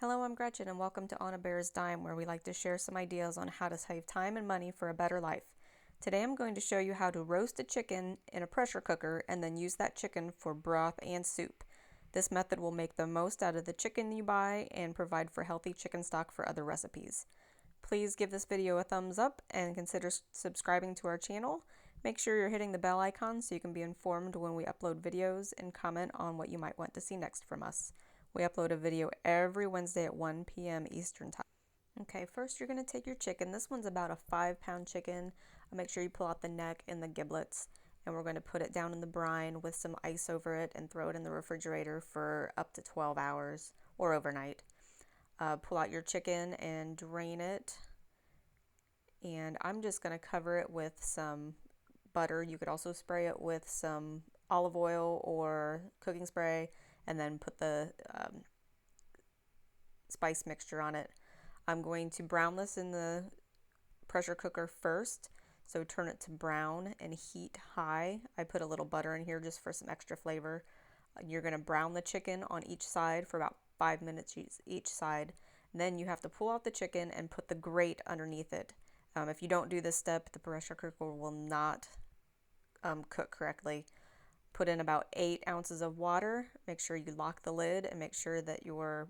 Hello, I'm Gretchen and welcome to On a Behr's Dime, where we like to share some ideas on how to save time and money for a better life. Today I'm going to show you how to roast a chicken in a pressure cooker and then use that chicken for broth and soup. This method will make the most out of the chicken you buy and provide for healthy chicken stock for other recipes. Please give this video a thumbs up and consider subscribing to our channel. Make sure you're hitting the bell icon so you can be informed when we upload videos, and comment on what you might want to see next from us. We upload a video every Wednesday at 1 p.m. Eastern Time. Okay, first you're going to take your chicken. This one's about a 5-pound chicken. Make sure you pull out the neck and the giblets, and we're going to put it down in the brine with some ice over it and throw it in the refrigerator for up to 12 hours or overnight. Pull out your chicken and drain it, and I'm just going to cover it with some butter. You could also spray it with some olive oil or cooking spray, and then put the spice mixture on it. I'm going to brown this in the pressure cooker first, so turn it to brown and heat high. I put a little butter in here just for some extra flavor. You're going to brown the chicken on each side for about 5 minutes each side. Then you have to pull out the chicken and put the grate underneath it. If you don't do this step, the pressure cooker will not cook correctly. Put in about 8 ounces of water. Make sure you lock the lid and make sure that your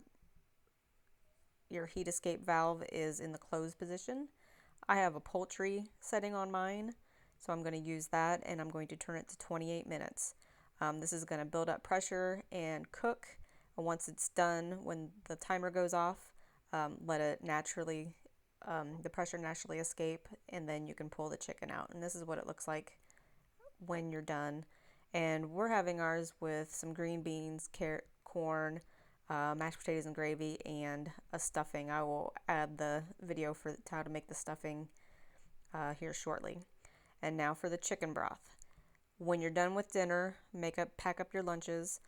heat escape valve is in the closed position. I have a poultry setting on mine, so I'm going to use that, and I'm going to turn it to 28 minutes. This is going to build up pressure and cook. And once it's done, when the timer goes off, let it naturally, the pressure naturally escape, and then you can pull the chicken out. And this is what it looks like when you're done. And we're having ours with some green beans, carrot, corn, mashed potatoes and gravy, and a stuffing. I will add the video for how to make the stuffing here shortly. And now for the chicken broth. When you're done with dinner, pack up your lunches,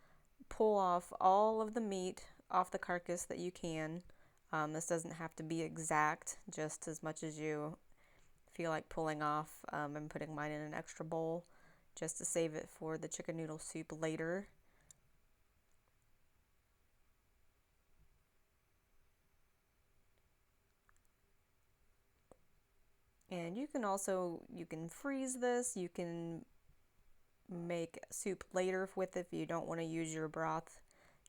pull off all of the meat off the carcass that you can. This doesn't have to be exact, just as much as you feel like pulling off. I'm putting mine in an extra bowl just to save it for the chicken noodle soup later. And you can freeze this. You can make soup later with it if you don't want to use your broth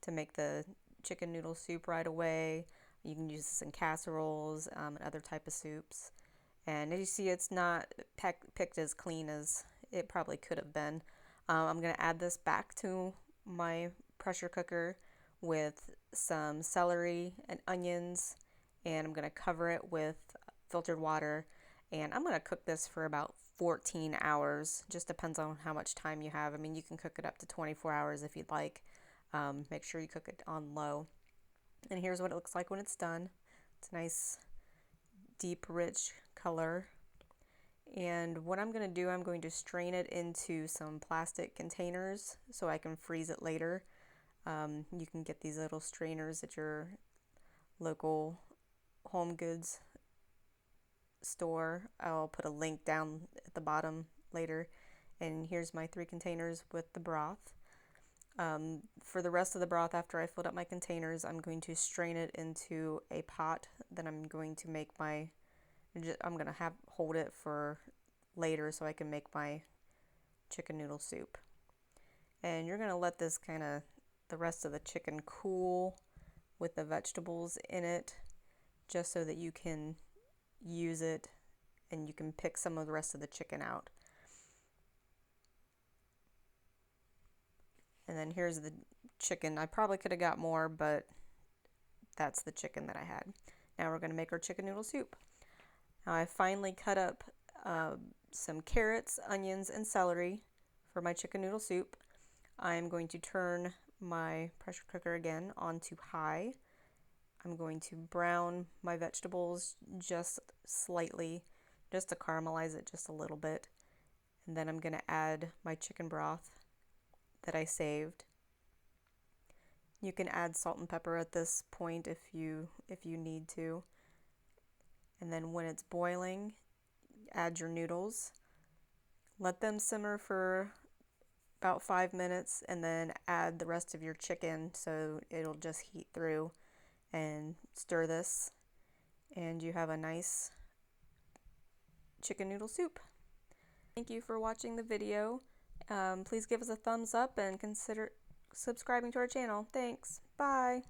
to make the chicken noodle soup right away. You can use this in casseroles and other type of soups. And as you see, it's not picked as clean as it probably could have been. I'm going to add this back to my pressure cooker with some celery and onions, and I'm going to cover it with filtered water, and I'm going to cook this for about 14 hours. Just depends on how much time you have. I mean, you can cook it up to 24 hours if you'd like. Make sure you cook it on low. And here's what it looks like when it's done. It's a nice, deep, rich color. And what I'm going to do, I'm going to strain it into some plastic containers so I can freeze it later. You can get these little strainers at your local home goods store. I'll put a link down at the bottom later. And here's my 3 containers with the broth. For the rest of the broth, after I filled up my containers, I'm going to strain it into a pot. Then I'm going to make hold it for later so I can make my chicken noodle soup. And you're going to let this the rest of the chicken cool with the vegetables in it, just so that you can use it and you can pick some of the rest of the chicken out. And then here's the chicken. I probably could have got more, but that's the chicken that I had. Now we're going to make our chicken noodle soup. Now I finally cut up some carrots, onions, and celery for my chicken noodle soup. I'm going to turn my pressure cooker again onto high. I'm going to brown my vegetables just slightly, just to caramelize it just a little bit. And then I'm going to add my chicken broth that I saved. You can add salt and pepper at this point if you need to. And then when it's boiling, add your noodles. Let them simmer for about 5 minutes, and then add the rest of your chicken so it'll just heat through. and stir this, and you have a nice chicken noodle soup. Thank you for watching the video. Please give us a thumbs up and consider subscribing to our channel. Thanks. Bye.